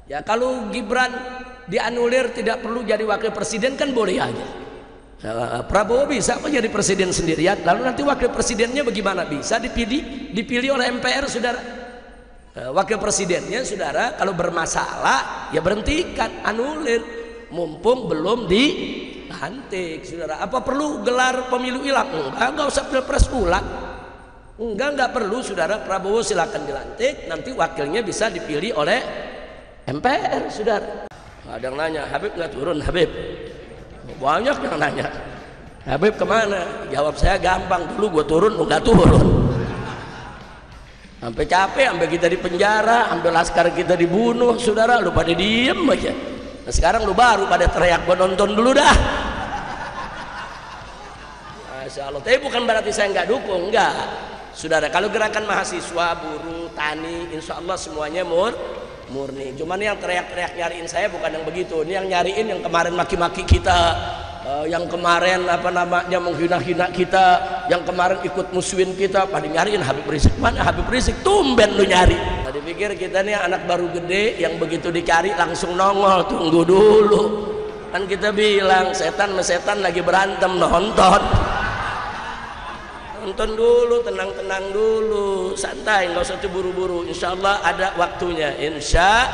Ya kalau Gibran dianulir tidak perlu jadi wakil presiden kan boleh aja. Prabowo bisa kok jadi presiden sendirian. Lalu nanti wakil presidennya bagaimana? Bisa dipilih oleh MPR, saudara. Wakil presidennya, saudara, kalau bermasalah ya berhentikan, anulir, mumpung belum dilantik, saudara. Apa perlu gelar pemilu ulang? Enggak usah pilpres ulang. Enggak perlu, saudara. Prabowo silakan dilantik, nanti wakilnya bisa dipilih oleh MPR, saudara. Ada yang nanya, Habib nggak turun, Habib? Banyak yang nanya, Habib kemana? Jawab saya gampang, dulu gue turun, lu nggak turun. Sampai capek, sampai kita di penjara, sampai laskar kita dibunuh, saudara, lu pada diem aja. Nah, sekarang lu baru pada teriak, gue nonton dulu dah. Masya Allah. Tapi bukan berarti saya nggak dukung, enggak, saudara. Kalau gerakan mahasiswa, buruh, tani, insya Allah semuanya murni. Cuman yang teriak-teriak nyariin saya bukan yang begitu. Ini yang nyariin yang kemarin maki-maki kita, yang kemarin apa namanya menghina-hina kita, yang kemarin ikut musuhin kita, pada nyariin Habib Rizik. Mana Habib Rizik? Tumben lu nyari. Tadi pikir kita nih anak baru gede yang begitu dicari langsung nongol. Tunggu dulu. Kan kita bilang setan sama setan lagi berantem, nonton dulu, tenang-tenang dulu, santai, nggak usah buru-buru. Insya Allah ada waktunya, insya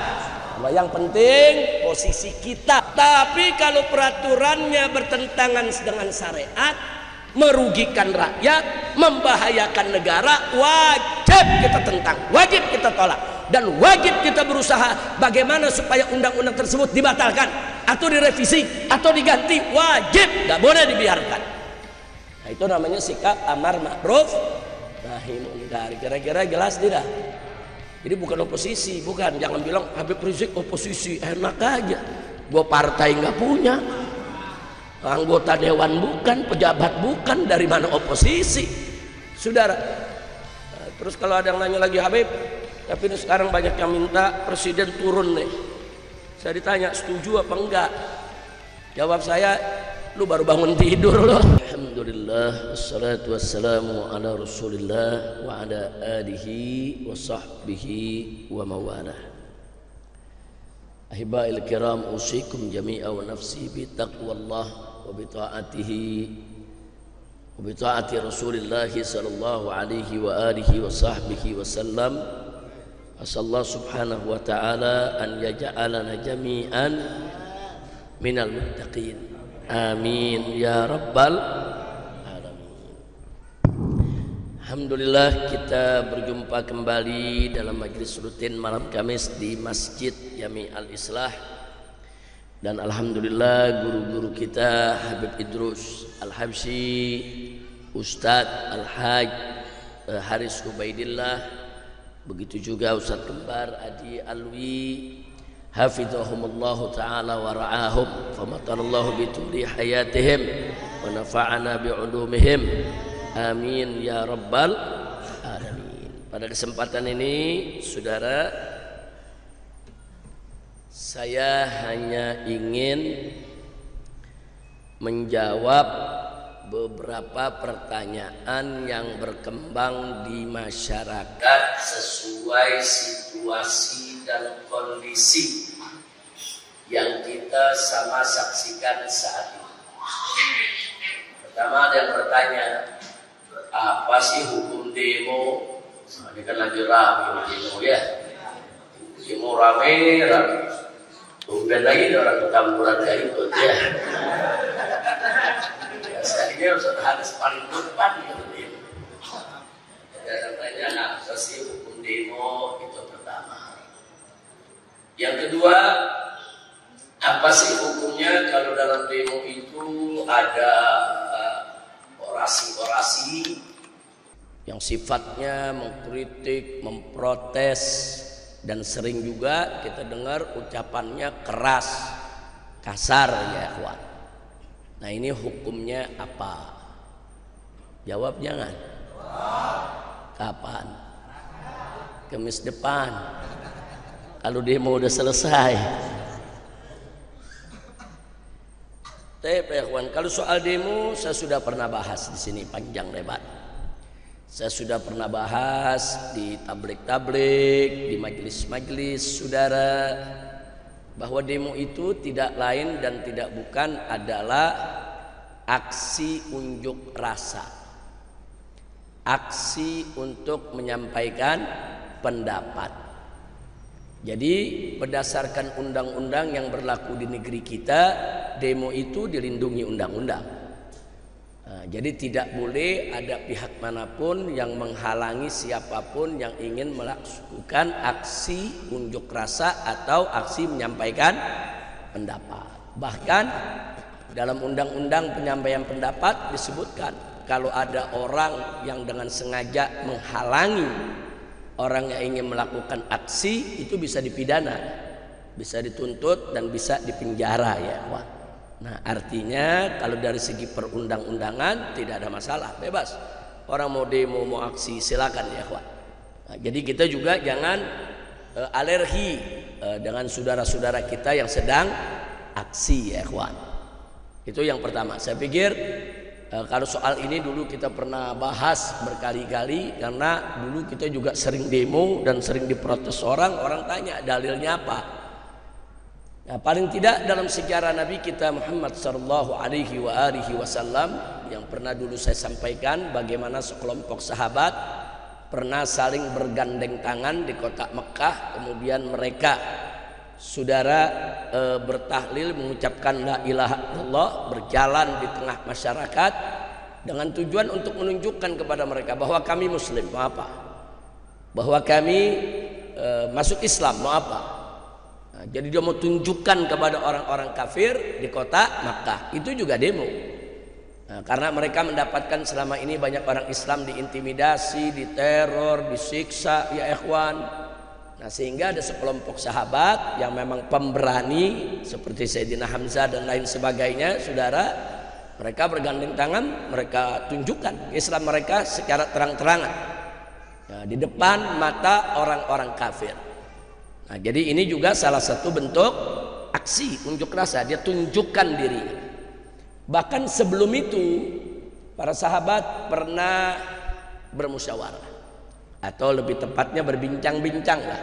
Allah. Yang penting posisi kita. Tapi kalau peraturannya bertentangan dengan syariat, merugikan rakyat, membahayakan negara, wajib kita tentang, wajib kita tolak, dan wajib kita berusaha bagaimana supaya undang-undang tersebut dibatalkan atau direvisi atau diganti. Wajib, nggak boleh dibiarkan. Nah, itu namanya sikap amar ma'ruf nahi munkar. Kira-kira jelas tidak? Jadi bukan oposisi, bukan. Jangan bilang Habib Rizik oposisi, enak aja. Gua partai nggak punya, anggota dewan bukan, pejabat bukan, dari mana oposisi, saudara? Nah, terus kalau ada yang nanya lagi, Habib, tapi ini sekarang banyak yang minta presiden turun nih. Saya ditanya setuju apa enggak? Jawab saya, lu baru bangun tidur lo. Alhamdulillah, wassalatu wassalamu ala rasulillah wa ala alihi wa sahbihi wa mawalah. Ahiba'il kiram, usikum jami'a wa nafsi bi taqwallah wa bi ta'atihi wa bi ta'ati rasulillah sallallahu alaihi wa alihi wa sahbihi wa sallam. Asallahu subhanahu wa ta'ala an yaj'alana jami'an minal muttaqin. Amin ya rabbal alamin. Alhamdulillah, kita berjumpa kembali dalam majlis rutin malam Kamis di Masjid Jami Al-Islah. Dan alhamdulillah guru-guru kita Habib Idrus Al-Habsyi, Ustadz Al-Haj Haris Ubaidillah, begitu juga Ustadz Kembar Adi Alwi, hafizahumullahu ta'ala wa ra'ahum, famatallahu bituli hayatihim wa nafa'ana bi'ulumihim, amin ya rabbal alamin. Pada kesempatan ini, saudara, saya hanya ingin menjawab beberapa pertanyaan yang berkembang di masyarakat sesuai situasi dan kondisi yang kita sama saksikan saat ini. Pertama ada yang bertanya, apa sih hukum demo? Nah, ini kan lagi rame demo ya. Demo rame. Kemudian lagi orang ketamburan kayak itu ya. Biasanya Ustaz Haris paling depan gitu demo. Dan tanya apa sih hukum demo? Itu pertama. Yang kedua, apa sih hukumnya kalau dalam demo itu ada orasi-orasi yang sifatnya mengkritik, memprotes, dan sering juga kita dengar ucapannya keras, kasar ya kawan. Nah, ini hukumnya apa? Jawab jangan. Kapan? Kamis depan. Kalau demo udah selesai. Tapi ya kawan, kalau soal demo saya sudah pernah bahas di sini panjang lebar. Saya sudah pernah bahas di tablik-tablik, di majelis-majelis saudara, bahwa demo itu tidak lain dan tidak bukan adalah aksi unjuk rasa, aksi untuk menyampaikan pendapat. Jadi berdasarkan undang-undang yang berlaku di negeri kita, demo itu dilindungi undang-undang. Jadi tidak boleh ada pihak manapun yang menghalangi siapapun yang ingin melakukan aksi unjuk rasa atau aksi menyampaikan pendapat. Bahkan dalam undang-undang penyampaian pendapat disebutkan kalau ada orang yang dengan sengaja menghalangi orang yang ingin melakukan aksi, itu bisa dipidana, bisa dituntut dan bisa dipenjara ya kawan. Nah artinya kalau dari segi perundang-undangan tidak ada masalah, bebas. Orang mau demo mau aksi silakan ya kawan. Nah, jadi kita juga jangan alergi dengan saudara-saudara kita yang sedang aksi ya kawan. Itu yang pertama. Saya pikir kalau soal ini dulu kita pernah bahas berkali-kali, karena dulu kita juga sering demo dan sering diprotes orang tanya dalilnya apa. Nah, paling tidak dalam sejarah Nabi kita Muhammad sallallahu alaihi wasallam yang pernah dulu saya sampaikan bagaimana sekelompok sahabat pernah saling bergandeng tangan di kota Mekah, kemudian mereka bertahlil mengucapkan la ilaha illallah, berjalan di tengah masyarakat dengan tujuan untuk menunjukkan kepada mereka bahwa kami muslim, mau apa, bahwa kami masuk Islam, mau apa. Nah, jadi dia mau tunjukkan kepada orang-orang kafir di kota Makkah. Itu juga demo. Nah, karena mereka mendapatkan selama ini banyak orang Islam diintimidasi, diteror, disiksa ya ikhwan. Nah, sehingga ada sekelompok sahabat yang memang pemberani seperti Sayyidina Hamzah dan lain sebagainya, saudara, mereka bergandeng tangan, mereka tunjukkan Islam mereka secara terang-terangan di depan mata orang-orang kafir. Nah, jadi ini juga salah satu bentuk aksi unjuk rasa, dia tunjukkan dirinya. Bahkan sebelum itu para sahabat pernah bermusyawarah, atau lebih tepatnya berbincang-bincang lah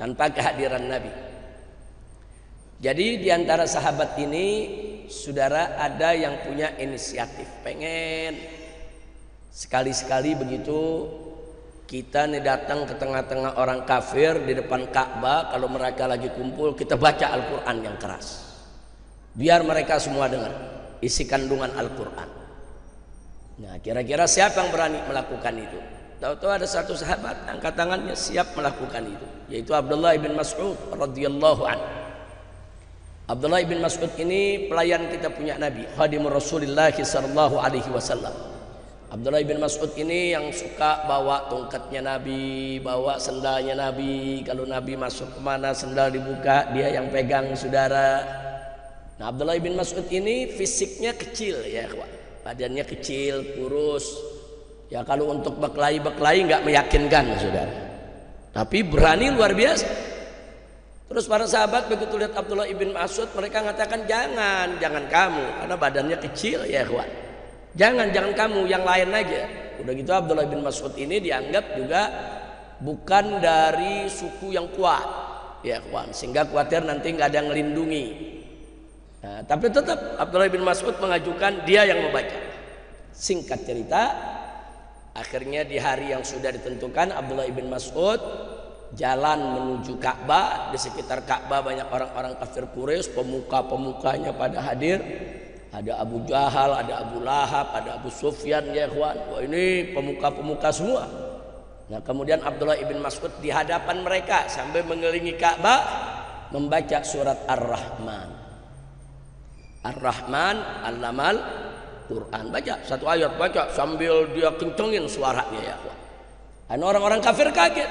tanpa kehadiran Nabi. Jadi diantara sahabat ini, saudara, ada yang punya inisiatif, pengen sekali-sekali begitu kita nih datang ke tengah-tengah orang kafir di depan Ka'bah, kalau mereka lagi kumpul kita baca Al-Quran yang keras, biar mereka semua dengar isi kandungan Al-Quran. Nah, kira-kira siapa yang berani melakukan itu? Tahu-tahu ada satu sahabat angkat tangannya siap melakukan itu, yaitu Abdullah bin Mas'ud radhiyallahu anhu. Abdullah bin Mas'ud ini pelayan kita punya Nabi, khadimur Rasulullah sallallahu alaihi wasallam. Abdullah bin Mas'ud ini yang suka bawa tongkatnya Nabi, bawa sendalnya Nabi. Kalau Nabi masuk kemana sendal dibuka, dia yang pegang, saudara. Nah, Abdullah bin Mas'ud ini fisiknya kecil ya, badannya kecil, kurus. Ya kalau untuk berkelahi nggak meyakinkan saudara, tapi berani luar biasa. Terus para sahabat begitu lihat Abdullah ibn Mas'ud, mereka mengatakan jangan kamu, karena badannya kecil ya kawan, jangan kamu, yang lain aja. Udah gitu Abdullah bin Mas'ud ini dianggap juga bukan dari suku yang kuat ya kawan, sehingga khawatir nanti nggak ada yang melindungi. Nah, tapi tetap Abdullah bin Mas'ud mengajukan dia yang membaca. Singkat cerita, akhirnya di hari yang sudah ditentukan Abdullah bin Mas'ud jalan menuju Ka'bah. Di sekitar Ka'bah banyak orang-orang kafir Quraisy, pemuka-pemukanya pada hadir. Ada Abu Jahal, ada Abu Lahab, ada Abu Sufyan ya ikhwan. Wah, ini pemuka-pemuka semua. Nah, kemudian Abdullah bin Mas'ud di hadapan mereka sambil mengelilingi Ka'bah membaca surat Ar-Rahman. Ar-Rahman allamal Quran, baca satu ayat, baca sambil dia kencengin suaranya ya. Dan orang-orang kafir kaget,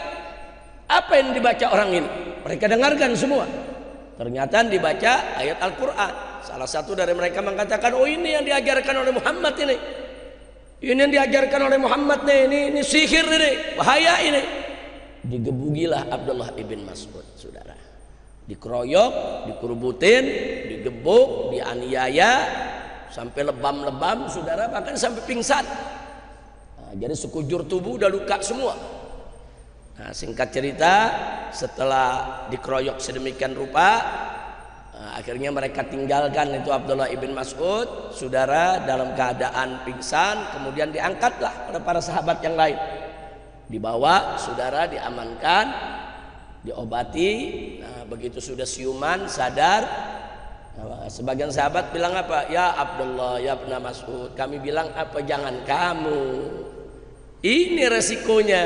apa yang dibaca orang ini? Mereka dengarkan semua, ternyata dibaca ayat Al-Quran. Salah satu dari mereka mengatakan, oh ini yang diajarkan oleh Muhammad ini yang diajarkan oleh Muhammad nih, ini sihir ini, bahaya ini. Digebukilah Abdullah ibn Mas'ud, saudara, dikeroyok, dikerubutin, digebuk, dianiaya sampai lebam-lebam, saudara, bahkan sampai pingsan. Nah, jadi sekujur tubuh udah luka semua. Nah, singkat cerita, setelah dikeroyok sedemikian rupa, Akhirnya mereka tinggalkan itu Abdullah ibn Mas'ud, saudara, dalam keadaan pingsan. Kemudian diangkatlah oleh para sahabat yang lain, dibawa, saudara, diamankan, diobati. Nah, begitu sudah siuman, sadar, sebagian sahabat bilang apa? Ya Abdullah, ya ibn Mas'ud. Kami bilang apa? Jangan kamu, ini resikonya,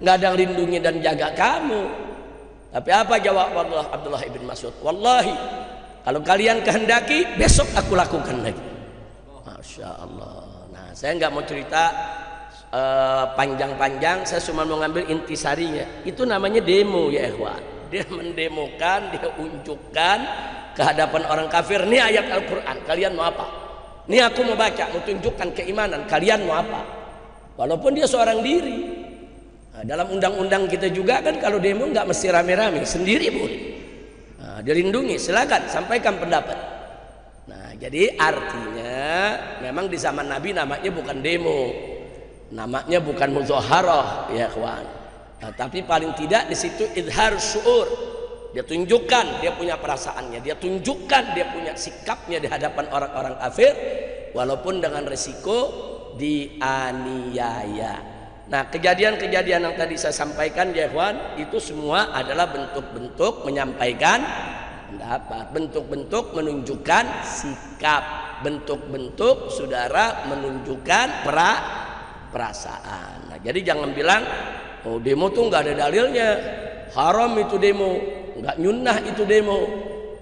nggak ada yang lindungi dan jaga kamu. Tapi apa jawab Abdullah ibn Mas'ud? Wallahi, kalau kalian kehendaki, besok aku lakukan lagi. Masya Allah. Nah, saya nggak mau cerita panjang-panjang, saya cuma mau ngambil intisarinya. Itu namanya demo ya ikhwan. Dia mendemokan, dia unjukkan ke hadapan orang kafir. Ini ayat Al-Quran, kalian mau apa? Ini aku mau baca, mau tunjukkan keimanan, kalian mau apa? Walaupun dia seorang diri. Nah, dalam undang-undang kita juga kan kalau demo nggak mesti rame-rame, sendiri boleh. Nah, dilindungi, silakan sampaikan pendapat. Nah, jadi artinya memang di zaman Nabi namanya bukan demo, namanya bukan mudzaharah ya kawan. Nah, tapi paling tidak di situ idhar syuur, dia tunjukkan dia punya perasaannya, dia tunjukkan dia punya sikapnya di hadapan orang-orang kafir, walaupun dengan resiko dianiaya. Nah, kejadian-kejadian yang tadi saya sampaikan ya kawan, itu semua adalah bentuk-bentuk menyampaikan pendapat, bentuk-bentuk menunjukkan sikap, bentuk-bentuk saudara menunjukkan perasaan. Nah, jadi jangan bilang oh demo tuh nggak ada dalilnya, haram itu demo, nggak nyunnah itu demo,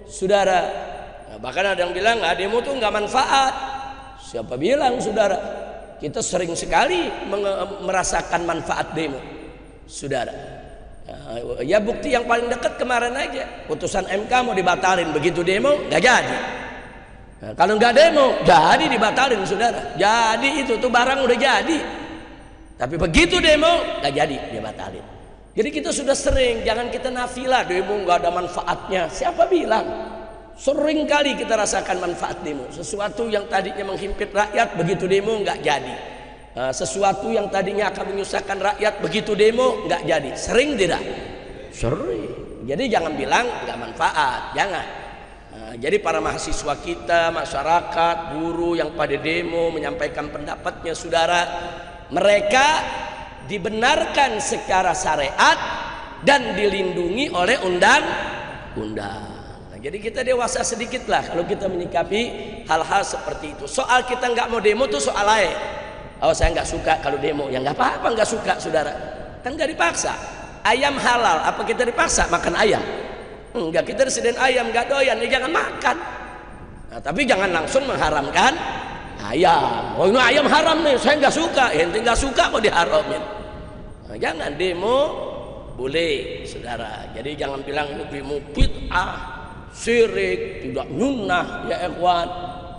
saudara. Nah, bahkan ada yang bilang demo tuh nggak manfaat. Siapa bilang, saudara? Kita sering sekali merasakan manfaat demo, saudara. Ya bukti yang paling dekat kemarin aja, putusan MK mau dibatalin, begitu demo nggak jadi. Nah, kalau nggak demo jadi dibatalin, saudara. Jadi itu tuh barang udah jadi. Tapi begitu demo nggak jadi, dia batalin. Jadi kita sudah sering, jangan kita nafilah demo nggak ada manfaatnya. Siapa bilang? Sering kali kita rasakan manfaat demo. Sesuatu yang tadinya menghimpit rakyat, begitu demo nggak jadi. Sesuatu yang tadinya akan menyusahkan rakyat, begitu demo nggak jadi. Sering tidak? Sering. Jadi jangan bilang nggak manfaat, jangan. Jadi para mahasiswa kita, masyarakat, buruh yang pada demo menyampaikan pendapatnya, saudara, mereka dibenarkan secara syariat dan dilindungi oleh undang-undang. Jadi kita dewasa sedikit lah kalau kita menyikapi hal-hal seperti itu. Soal kita nggak mau demo tuh soal lain. Oh saya nggak suka kalau demo, ya nggak apa-apa nggak suka, saudara. Kan nggak dipaksa. Ayam halal, apa kita dipaksa makan ayam? Enggak, kita disediain ayam nggak doyan, ya jangan makan. Nah, tapi jangan langsung mengharamkan ayam. Oh ini ayam haram nih, saya nggak suka. Ente nggak suka kok diharamin. Nah, jangan demo boleh, saudara. Jadi jangan bilang ini demo bid'ah, syirik, tidak nyunnah ya ikhwan.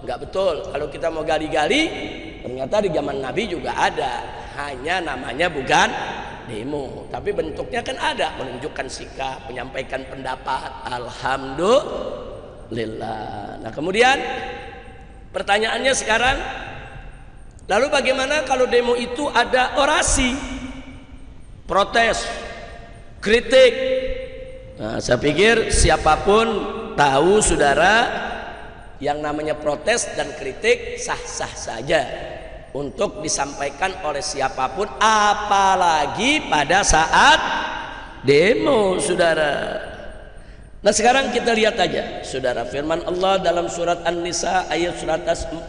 Enggak betul. Kalau kita mau gali-gali, ternyata di zaman Nabi juga ada, hanya namanya bukan demo, tapi bentuknya kan ada, menunjukkan sikap, menyampaikan pendapat. Alhamdulillah. Nah kemudian pertanyaannya sekarang, lalu bagaimana kalau demo itu ada orasi, protes, kritik? Nah, saya pikir siapapun tahu, saudara, yang namanya protes dan kritik sah-sah saja untuk disampaikan oleh siapapun, apalagi pada saat demo, saudara. Nah sekarang kita lihat aja, saudara, firman Allah dalam surat An-Nisa ayat 148.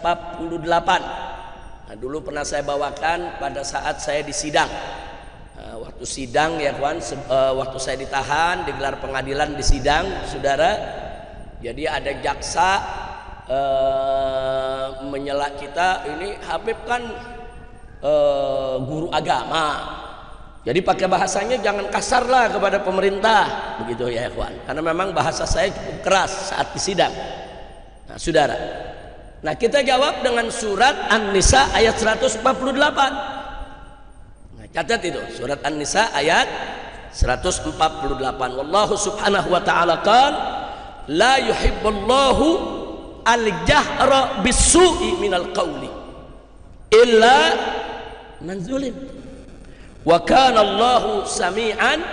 Nah, dulu pernah saya bawakan pada saat saya di sidang. Waktu sidang ya kawan, waktu saya ditahan, digelar pengadilan di sidang, saudara. Jadi ada jaksa menyela kita, ini Habib kan guru agama, jadi pakai bahasanya jangan kasar lah kepada pemerintah, begitu ya kawan. Karena memang bahasa saya cukup keras saat di sidang. Nah saudara, nah kita jawab dengan surat An-Nisa ayat 148. Catat itu, surat An-Nisa ayat 148. Wallahu subhanahu wa ta'ala qala la yuhibbullahu al-jahra bis-su'i minal qawli illa man zulim wa kana Allahu sami'an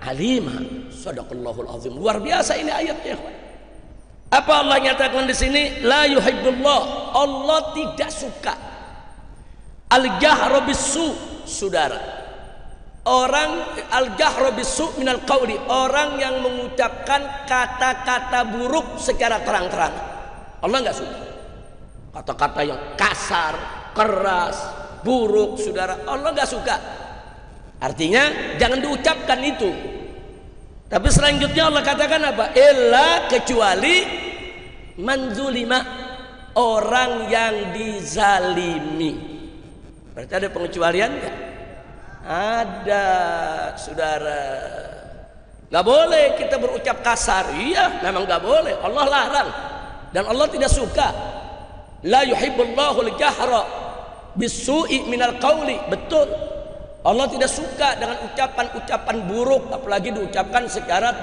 alima. Shadaqallahul azim. Luar biasa ini ayatnya. Apa Allah nyatakan di sini? La yuhibbullah, Allah tidak suka al-jahra bisu, saudara. Orang al-jahra bisu minal qauli, orang yang mengucapkan kata-kata buruk secara terang-terang. Allah nggak suka kata-kata yang kasar, keras, buruk, saudara. Allah nggak suka. Artinya jangan diucapkan itu. Tapi selanjutnya Allah katakan apa? Illa, kecuali manzulima, orang yang dizalimi. Berarti ada pengecualian nggak? Ada, saudara. Nggak boleh kita berucap kasar. Iya, memang nggak boleh. Allah larang dan Allah tidak suka. La yuhibbullahu al-jahra bisu'i minal qauli. Betul. Allah tidak suka dengan ucapan-ucapan buruk, apalagi diucapkan secara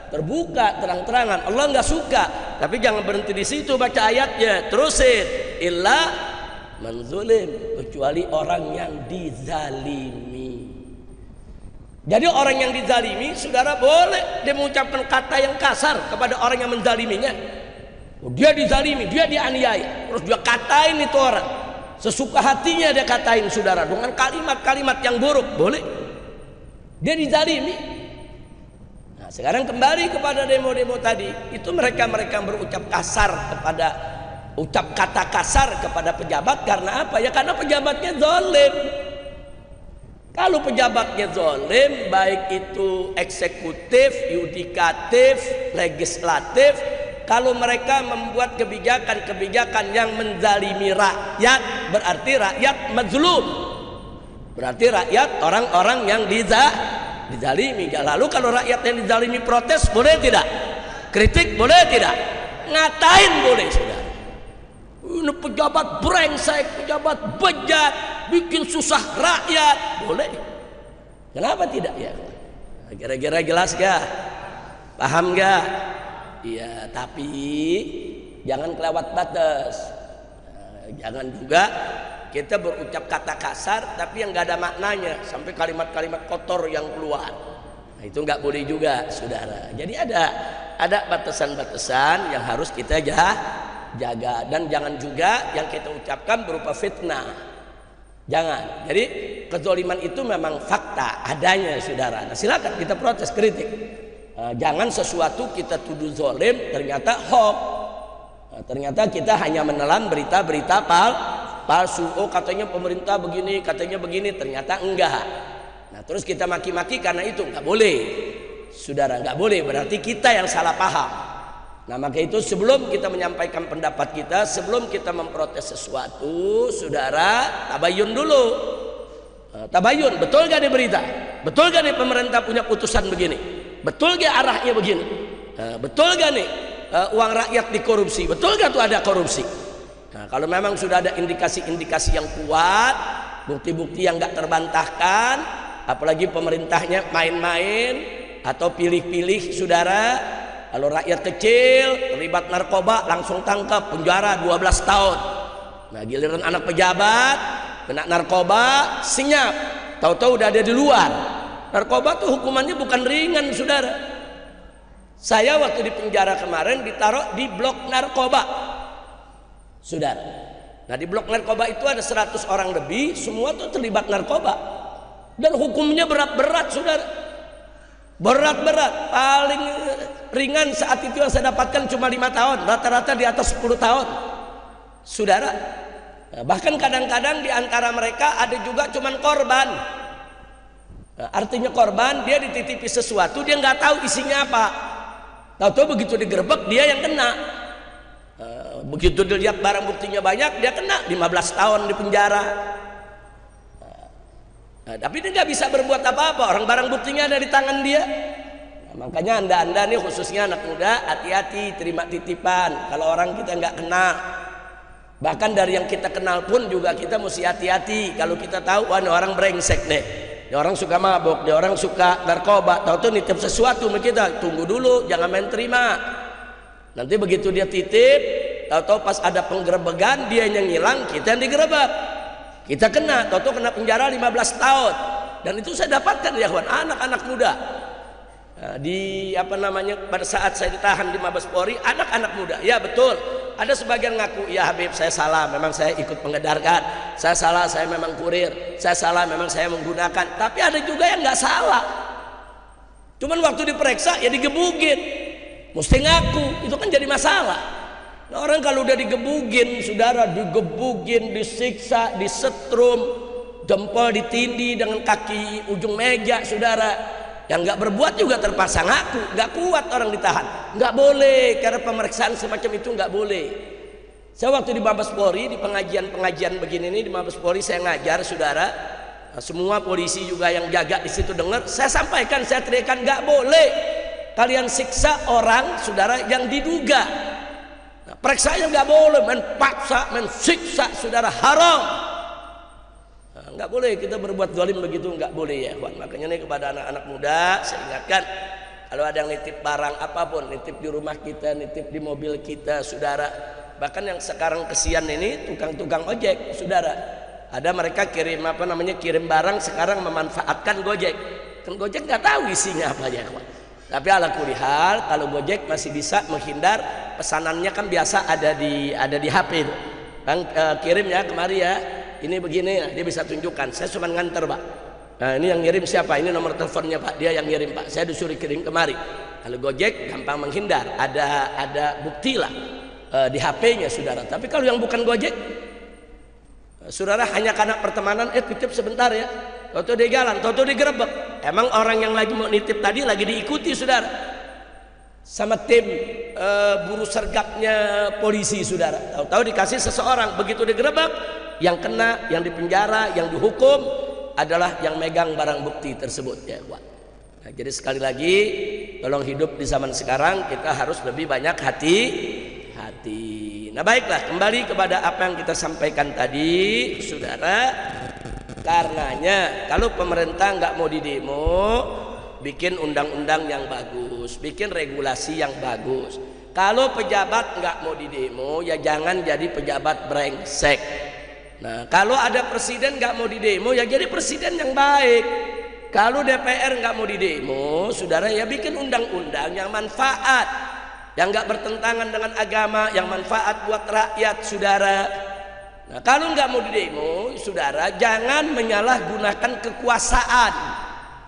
terbuka, terang-terangan. Allah nggak suka. Tapi jangan berhenti di situ, baca ayatnya, terusin. Illa man zulim, kecuali orang yang dizalimi. Jadi orang yang dizalimi, saudara, boleh dia mengucapkan kata yang kasar kepada orang yang menzaliminya. Dia dizalimi, dia dianiaya, terus dia katain itu orang. Sesuka hatinya dia katain, saudara, dengan kalimat-kalimat yang buruk. Boleh. Dia dizalimi. Nah, sekarang kembali kepada demo-demo tadi. Itu mereka-mereka berucap kasar kepada, ucap kata kasar kepada pejabat. Karena apa? Ya karena pejabatnya zalim. Kalau pejabatnya zalim, baik itu eksekutif, yudikatif, legislatif, kalau mereka membuat kebijakan-kebijakan yang menzalimi rakyat, berarti rakyat mazlum. Berarti rakyat orang-orang yang dizalimi. Lalu kalau rakyat yang dizalimi protes, boleh tidak? Kritik boleh tidak? Ngatain boleh, saudara. Ini pejabat brengsek, pejabat bejat, bikin susah rakyat. Boleh. Kenapa tidak ya? Kira-kira jelas gak? Paham gak? Iya, tapi jangan kelewat batas. Jangan juga kita berucap kata kasar tapi yang nggak ada maknanya, sampai kalimat-kalimat kotor yang keluar. Nah, itu nggak boleh juga, saudara. Jadi ada batasan-batasan yang harus kita jaga, dan jangan juga yang kita ucapkan berupa fitnah. Jangan. Jadi kezaliman itu memang fakta adanya, saudara. Nah, silakan kita protes, kritik. Jangan sesuatu kita tuduh zalim ternyata hoax. Ternyata kita hanya menelan berita-berita palsu. Oh, katanya pemerintah begini, katanya begini, ternyata enggak. Nah, terus kita maki-maki karena itu. Enggak boleh, saudara, enggak boleh. Berarti kita yang salah paham. Nah, maka itu sebelum kita menyampaikan pendapat kita, sebelum kita memprotes sesuatu, saudara, tabayun dulu. Tabayun, betul gak nih berita? Betul gak nih pemerintah punya putusan begini? Betul gak arahnya begini? Betul gak nih uang rakyat dikorupsi? Betul gak tuh ada korupsi? Nah, kalau memang sudah ada indikasi-indikasi yang kuat, bukti-bukti yang gak terbantahkan, apalagi pemerintahnya main-main atau pilih-pilih, saudara. Kalau rakyat kecil terlibat narkoba, langsung tangkap, penjara 12 tahun. Nah, giliran anak pejabat kena narkoba, senyap, tahu-tahu udah ada di luar. Narkoba tuh hukumannya bukan ringan, saudara. Saya waktu di penjara kemarin ditaruh di blok narkoba, saudara. Nah, di blok narkoba itu ada 100 orang lebih, semua tuh terlibat narkoba. Dan hukumnya berat-berat, saudara. Berat-berat. Paling ringan saat itu yang saya dapatkan cuma 5 tahun, rata-rata di atas 10 tahun, saudara. Nah, bahkan kadang-kadang di antara mereka ada juga cuman korban. Nah, artinya korban, dia dititipi sesuatu, dia nggak tahu isinya apa. Tahu-tahu begitu digerebek dia yang kena. Begitu dilihat barang buktinya banyak, dia kena 15 tahun di penjara. Nah, tapi dia nggak bisa berbuat apa-apa, orang barang buktinya ada di tangan dia. Nah, makanya anda nih, khususnya anak muda, hati-hati terima titipan. Kalau orang kita nggak kena, bahkan dari yang kita kenal pun juga kita mesti hati-hati. Kalau kita tahu, wah, ini orang brengsek nih, dia orang suka mabuk, dia orang suka narkoba, tahu-tahu nitip sesuatu sama kita, tunggu dulu, jangan main terima. Nanti begitu dia titip, tahu-tahu pas ada penggerebegan, dia yang ngilang, kita yang digerebek, kita kena, tahu-tahu kena penjara 15 tahun. Dan itu saya dapatkan ya kawan, anak-anak muda. Di apa namanya, pada saat saya ditahan di Mabes Polri, anak-anak muda, ya betul, ada sebagian ngaku, ya Habib saya salah, memang saya ikut mengedarkan, saya salah, saya memang kurir, saya salah, memang saya menggunakan. Tapi ada juga yang nggak salah, cuman waktu diperiksa ya digebugin, mesti ngaku, itu kan jadi masalah. Nah, orang kalau udah digebugin, saudara, digebugin, disiksa, disetrum, jempol ditindih dengan kaki ujung meja, saudara, yang nggak berbuat juga terpaksa ngaku, nggak kuat orang ditahan, nggak boleh, karena pemeriksaan semacam itu nggak boleh. Saya waktu di Mabes Polri, di pengajian begini nih di Mabes Polri, saya ngajar, saudara. Nah, semua polisi juga yang jaga di situ dengar, saya sampaikan, saya teriakan, nggak boleh kalian siksa orang, saudara, yang diduga. Nah, periksanya nggak boleh, paksa, mensiksa, saudara, haram. Nggak boleh kita berbuat zalim begitu, nggak boleh ya kawan. Makanya nih kepada anak-anak muda saya ingatkan, kalau ada yang nitip barang apapun, nitip di rumah kita, nitip di mobil kita, saudara, bahkan yang sekarang kesian ini tukang-tukang ojek, saudara, ada mereka kirim apa namanya, kirim barang sekarang memanfaatkan Gojek, kan Gojek nggak tahu isinya apa ya kawan. Tapi ala kulihal, kalau Gojek masih bisa menghindar, pesanannya kan biasa ada di HP itu, kan kirim ya kemari ya, ini begini ya, dia bisa tunjukkan, saya cuma nganter pak. Nah ini yang ngirim siapa, ini nomor teleponnya pak, dia yang ngirim pak, saya disuruh kirim kemari. Kalau Gojek gampang menghindar, ada bukti lah di HP-nya saudara. Tapi kalau yang bukan Gojek, saudara hanya karena pertemanan, titip sebentar ya, toto dia jalan, toto digerebek. Emang orang yang lagi mau nitip tadi lagi diikuti saudara sama tim buru sergapnya polisi saudara. Tahu-tahu dikasih seseorang, begitu digerebek, yang kena, yang dipenjara, yang dihukum adalah yang megang barang bukti tersebut ya. Nah, jadi sekali lagi tolong hidup di zaman sekarang kita harus lebih banyak hati-hati. Nah baiklah, kembali kepada apa yang kita sampaikan tadi saudara. Karenanya kalau pemerintah nggak mau didemo, bikin undang-undang yang bagus, bikin regulasi yang bagus. Kalau pejabat nggak mau didemo, ya jangan jadi pejabat brengsek. Nah, kalau ada presiden nggak mau didemo, ya jadi presiden yang baik. Kalau DPR nggak mau didemo, saudara, ya bikin undang-undang yang manfaat, yang nggak bertentangan dengan agama, yang manfaat buat rakyat, saudara. Nah, kalau nggak mau didemo, saudara, jangan menyalahgunakan kekuasaan,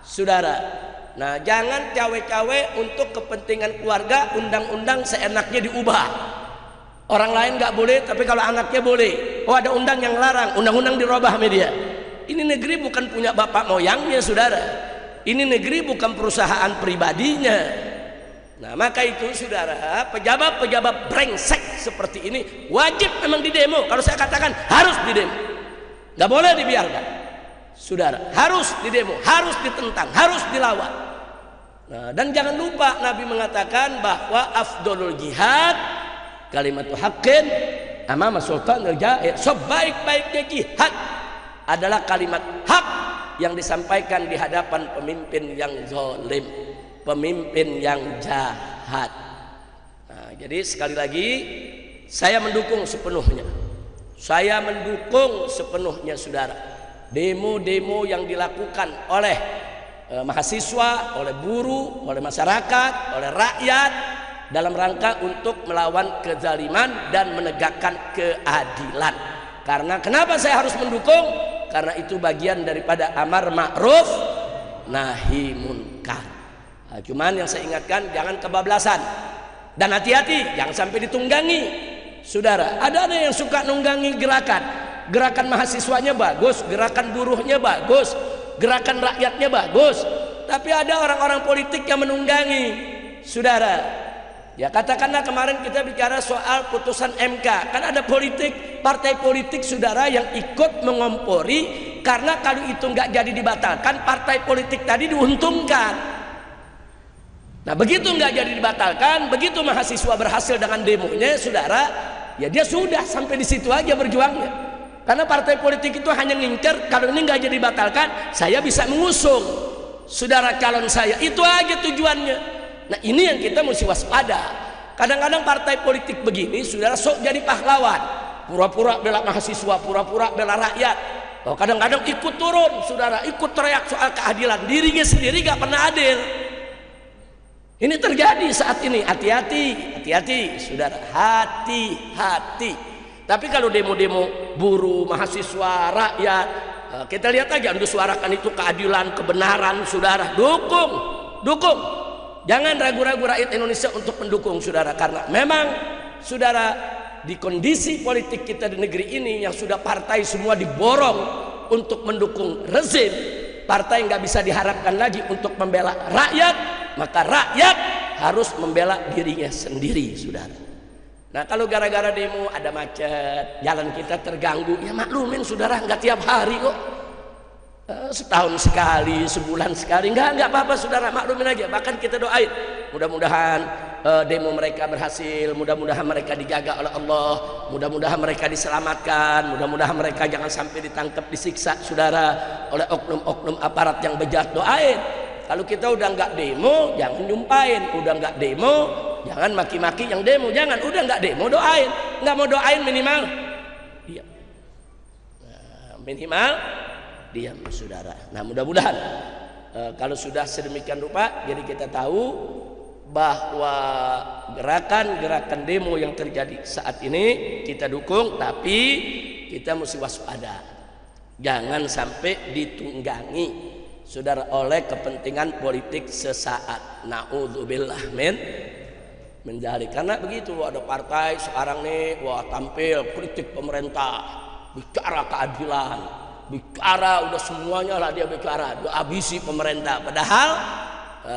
saudara. Nah, jangan cawe-cawe untuk kepentingan keluarga, undang-undang seenaknya diubah. Orang lain nggak boleh, tapi kalau anaknya boleh. Oh ada undang yang larang, undang-undang dirubah media. Ini negeri bukan punya bapak moyangnya saudara. Ini negeri bukan perusahaan pribadinya. Nah maka itu saudara, pejabat-pejabat brengsek seperti ini wajib memang didemo. Kalau saya katakan harus didemo, nggak boleh dibiarkan. Saudara, harus didemo, harus ditentang, harus dilawan. Nah, dan jangan lupa Nabi mengatakan bahwa afdolul jihad kalimatu haqqin amama sultanil jair. Sebaik-baiknya jihad adalah kalimat hak yang disampaikan di hadapan pemimpin yang zalim, pemimpin yang jahat. Nah, jadi sekali lagi saya mendukung sepenuhnya. Saya mendukung sepenuhnya saudara. Demo-demo yang dilakukan oleh mahasiswa, oleh buruh, oleh masyarakat, oleh rakyat dalam rangka untuk melawan kezaliman dan menegakkan keadilan. Karena kenapa saya harus mendukung? Karena itu bagian daripada amar ma'ruf nahi munkar. Nah, cuman yang saya ingatkan jangan kebablasan dan hati-hati jangan sampai ditunggangi. Saudara, ada yang suka nunggangi gerakan mahasiswanya bagus, gerakan buruhnya bagus, gerakan rakyatnya bagus, tapi ada orang-orang politik yang menunggangi. Saudara, ya katakanlah kemarin kita bicara soal putusan MK, kan ada partai politik saudara yang ikut mengompori karena kalau itu nggak jadi dibatalkan partai politik tadi diuntungkan. Nah begitu nggak jadi dibatalkan, begitu mahasiswa berhasil dengan demonya saudara, ya dia sudah sampai di situ aja berjuangnya. Karena partai politik itu hanya ngincer kalau ini nggak jadi dibatalkan, saya bisa mengusung saudara calon saya, itu aja tujuannya. Nah ini yang kita mesti waspada. Kadang-kadang partai politik begini saudara sok jadi pahlawan, pura-pura bela mahasiswa, pura-pura bela rakyat. Oh, kadang-kadang ikut turun saudara, ikut teriak soal keadilan, dirinya sendiri gak pernah adil. Ini terjadi saat ini. Hati-hati, hati-hati, saudara. Hati-hati. Tapi kalau demo-demo buruh, mahasiswa, rakyat, kita lihat aja, untuk suarakan itu keadilan, kebenaran, saudara. Dukung, dukung. Jangan ragu-ragu rakyat Indonesia untuk mendukung, saudara. Karena memang, saudara, di kondisi politik kita di negeri ini yang sudah partai semua diborong untuk mendukung rezim, partai nggak bisa diharapkan lagi untuk membela rakyat, maka rakyat harus membela dirinya sendiri, saudara. Nah, kalau gara-gara demo ada macet, jalan kita terganggu, ya maklumin, saudara, nggak tiap hari kok. Setahun sekali, sebulan sekali, nggak apa-apa, saudara, maklumin aja. Bahkan kita doain, mudah-mudahan demo mereka berhasil, mudah-mudahan mereka dijaga oleh Allah, mudah-mudahan mereka diselamatkan, mudah-mudahan mereka jangan sampai ditangkap, disiksa, saudara, oleh oknum-oknum aparat yang bejat. Doain. Kalau kita udah nggak demo, jangan nyumpain. Udah nggak demo, jangan maki-maki yang demo. Jangan, udah nggak demo, doain. Nggak mau doain, minimal diam. Nah, minimal diam, saudara. Nah, mudah-mudahan kalau sudah sedemikian rupa, jadi kita tahu bahwa gerakan-gerakan demo yang terjadi saat ini kita dukung, tapi kita mesti waspada. Jangan sampai ditunggangi, saudara, oleh kepentingan politik sesaat. Naudzubillah min dzalik. Karena begitu, ada partai sekarang nih, wah, tampil kritik pemerintah, bicara keadilan, bicara udah semuanya lah dia bicara, dia habisi pemerintah. Padahal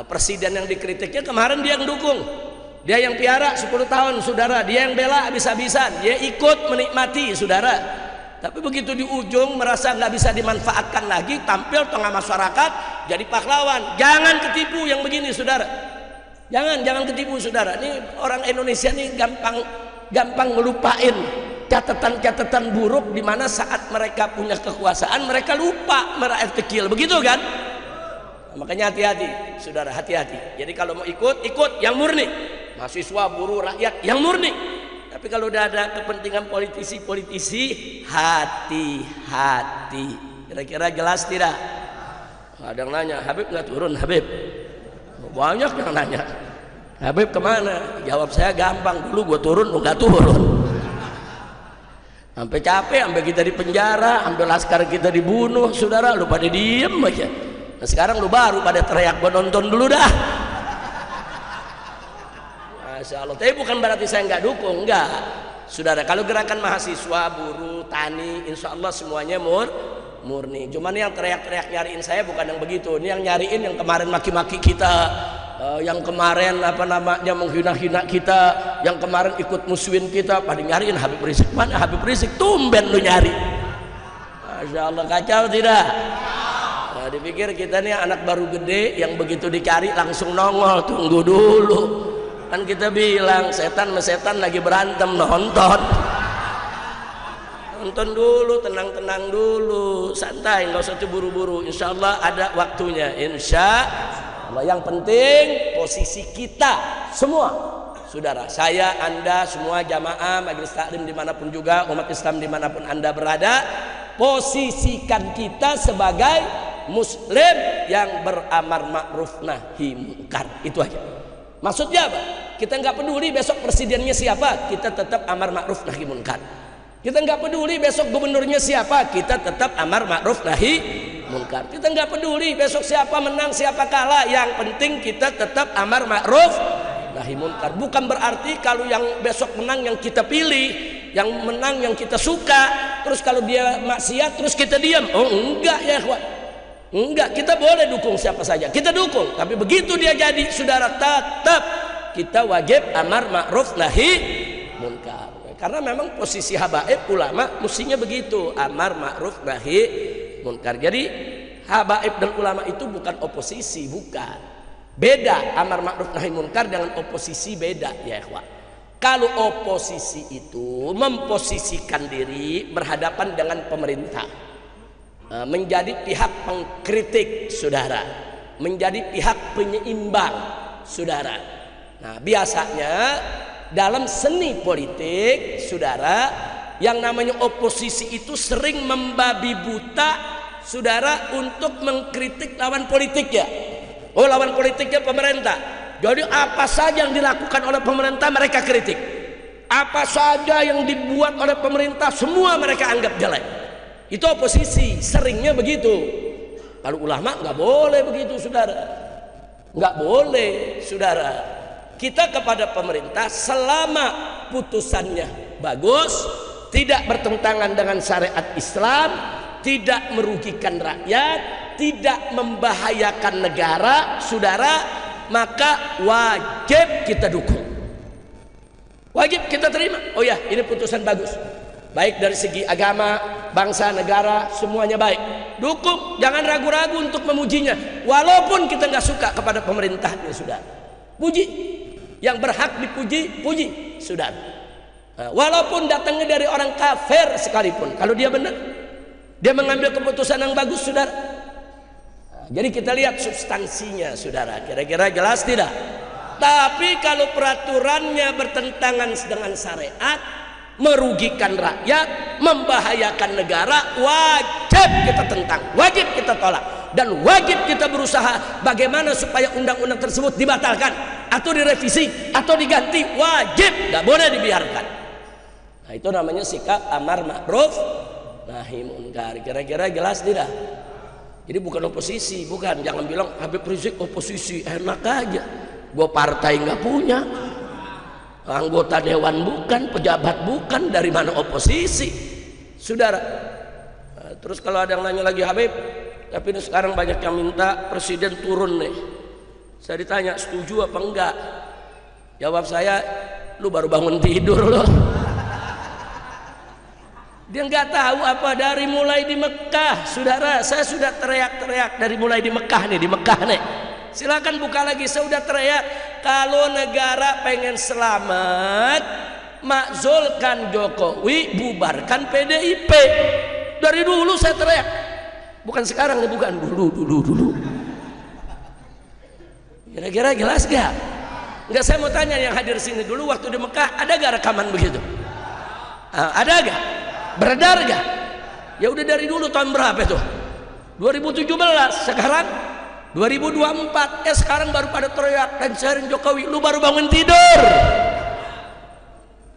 presiden yang dikritiknya kemarin dia yang dukung, dia yang piara 10 tahun, saudara, dia yang bela habis-habisan, dia ikut menikmati, saudara. Tapi begitu di ujung merasa nggak bisa dimanfaatkan lagi, tampil tengah masyarakat jadi pahlawan. Jangan ketipu yang begini, saudara. Jangan ketipu, saudara. Ini orang Indonesia nih gampang ngelupain catatan-catatan buruk, di mana saat mereka punya kekuasaan mereka lupa merakyat kecil, begitu kan? Makanya hati-hati, saudara, hati-hati. Jadi kalau mau ikut yang murni, mahasiswa, buruh, rakyat yang murni. Tapi kalau udah ada kepentingan politisi, hati-hati. Kira-kira jelas tidak? Ada yang nanya, Habib nggak turun, Habib? Banyak yang nanya, Habib kemana? Jawab saya gampang, dulu gue turun, lu nggak turun. Sampai capek, sampai kita di penjara, sampai laskar kita dibunuh, saudara, lu pada diem aja. Nah, sekarang lu baru pada teriak, gua nonton dulu dah. Masya Allah. Tapi bukan berarti saya nggak dukung, enggak, saudara. Kalau gerakan mahasiswa, buruh, tani, insya Allah semuanya murni. Cuman yang teriak-teriak nyariin saya bukan yang begitu. Ini yang nyariin yang kemarin maki-maki kita, yang kemarin menghina-hina kita, yang kemarin ikut musuhin kita, pada nyariin Habib Rizik. Mana Habib Rizik? Tumben lu nyari. Masya Allah, kacau tidak? Nah, dipikir kita nih anak baru gede yang begitu dicari langsung nongol. Tunggu dulu, kan kita bilang setan sama setan lagi berantem, nonton dulu, tenang-tenang dulu, santai, nggak usah buru-buru. Insya Allah ada waktunya, insya Allah. Yang penting posisi kita semua, saudara, saya, anda, semua jamaah majelis taklim dimanapun juga, umat Islam dimanapun anda berada, posisikan kita sebagai muslim yang beramar ma'ruf nahi munkar. Itu aja. Maksudnya apa? Kita nggak peduli besok presidennya siapa, kita tetap amar ma'ruf nahi munkar. Kita nggak peduli besok gubernurnya siapa, kita tetap amar ma'ruf nahi munkar. Kita nggak peduli besok siapa menang siapa kalah, yang penting kita tetap amar ma'ruf nahi munkar. Bukan berarti kalau yang besok menang yang kita pilih, yang menang yang kita suka, terus kalau dia maksiat terus kita diam. Oh enggak ya ikhwan, enggak. Kita boleh dukung siapa saja, kita dukung, tapi begitu dia jadi, saudara, tetap kita wajib amar ma'ruf nahi munkar. Karena memang posisi habaib ulama mestinya begitu, amar ma'ruf nahi munkar. Jadi habaib dan ulama itu bukan oposisi, bukan. Beda amar ma'ruf nahi munkar dengan oposisi, beda ya ikhwan. Kalau oposisi itu memposisikan diri berhadapan dengan pemerintah, menjadi pihak pengkritik, saudara, menjadi pihak penyeimbang, saudara. Nah, biasanya dalam seni politik, saudara, yang namanya oposisi itu sering membabi buta, saudara, untuk mengkritik lawan politiknya. Oh, lawan politiknya pemerintah, Jadi apa saja yang dilakukan oleh pemerintah mereka kritik. Apa saja yang dibuat oleh pemerintah semua mereka anggap jelek. Itu oposisi, seringnya begitu. Kalau ulama nggak boleh begitu, saudara. Nggak boleh, saudara. Kita kepada pemerintah selama putusannya bagus, tidak bertentangan dengan syariat Islam, tidak merugikan rakyat, tidak membahayakan negara, saudara, maka wajib kita dukung. Wajib kita terima. Oh ya, ini putusan bagus. Baik dari segi agama, bangsa, negara, semuanya baik. Dukung, jangan ragu-ragu untuk memujinya. Walaupun kita nggak suka kepada pemerintahnya, sudah. Puji, yang berhak dipuji, puji, sudah. Nah, walaupun datangnya dari orang kafir sekalipun, kalau dia benar, dia mengambil keputusan yang bagus, saudara. Nah, jadi kita lihat substansinya, saudara. Kira-kira jelas tidak? Tapi kalau peraturannya bertentangan dengan syariat, merugikan rakyat, membahayakan negara, wajib kita tentang, wajib kita tolak, dan wajib kita berusaha bagaimana supaya undang-undang tersebut dibatalkan atau direvisi atau diganti. Wajib, nggak boleh dibiarkan. Nah, itu namanya sikap amar ma'ruf nahi munkar. Kira-kira jelas tidak? Jadi bukan oposisi, bukan. Jangan bilang Habib Rizik oposisi, enak aja. Gue partai nggak punya, anggota dewan bukan, pejabat bukan, dari mana oposisi, saudara. Nah, terus kalau ada yang nanya lagi, Habib, tapi ini sekarang banyak yang minta presiden turun nih. Saya ditanya setuju apa enggak, jawab saya, lu baru bangun tidur loh. Dia nggak tahu apa dari mulai di Mekah, saudara. Saya sudah teriak-teriak dari mulai di Mekah nih, di Mekah nih. Silakan buka lagi, saya udah teriak, kalau negara pengen selamat, makzulkan Jokowi, bubarkan PDIP. Dari dulu saya teriak, bukan sekarang, bukan dulu. Kira-kira jelas gak? Enggak, saya mau tanya yang hadir sini dulu waktu di Mekah, ada gak rekaman begitu? Ada gak? Beredar gak? Ya udah dari dulu, tahun berapa itu? 2017, sekarang 2024, sekarang baru pada teriak dan sharing Jokowi, lu baru bangun tidur.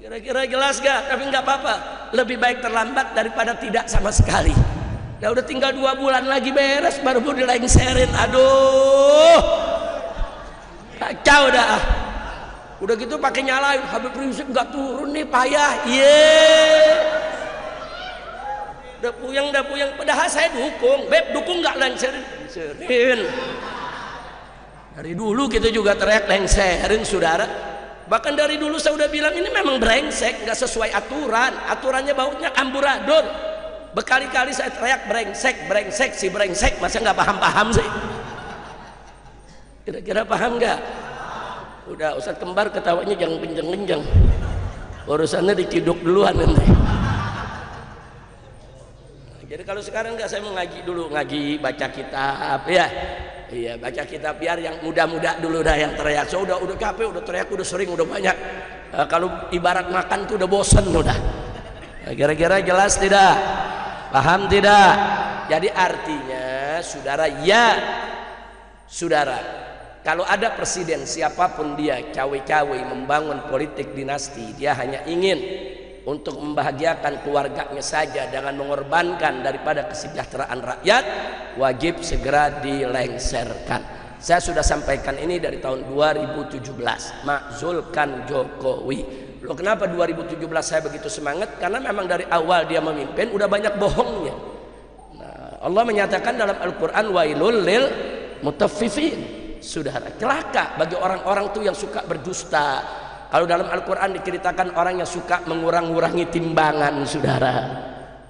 Kira-kira jelas gak? Tapi nggak apa-apa, lebih baik terlambat daripada tidak sama sekali. Ya udah tinggal 2 bulan lagi beres, baru mau dilengserin. Aduh, kacau dah. Udah gitu pakai nyalain, Habib Rizik nggak turun nih, payah. Udah puyeng. Padahal saya dukung, Beb, dukung nggak lengserin? Dari dulu kita juga teriak lengserin, saudara. Bahkan dari dulu saya udah bilang ini memang brengsek, nggak sesuai aturan. Aturannya baunya amburadul. Berkali-kali saya teriak brengsek, si brengsek, masa nggak paham sih? Kira-kira paham nggak? Udah, Ustadz Kembar ketawanya jangan kenceng-kenceng. Urusannya diciduk duluan nanti. Jadi kalau sekarang enggak, saya mau ngaji dulu, ngaji baca kitab ya. Iya, baca kitab biar yang muda-muda dulu dah yang teriak. So udah capek, udah teriak, udah sering, udah banyak. Kalau ibarat makan tuh udah bosen udah. Kira-kira jelas tidak? Paham tidak? Jadi artinya saudara, ya saudara, kalau ada presiden siapapun dia cawe-cawe membangun politik dinasti, dia hanya ingin untuk membahagiakan keluarganya saja dengan mengorbankan daripada kesejahteraan rakyat, wajib segera dilengserkan. Saya sudah sampaikan ini dari tahun 2017, makzulkan Jokowi. Loh, kenapa 2017 saya begitu semangat? Karena memang dari awal dia memimpin udah banyak bohongnya. Nah, Allah menyatakan dalam Al-Quran, wailul lil mutaffifin. Saudara, celaka bagi orang-orang tuh yang suka berdusta. Kalau dalam Al-Quran diceritakan orang yang suka mengurangi timbangan, saudara.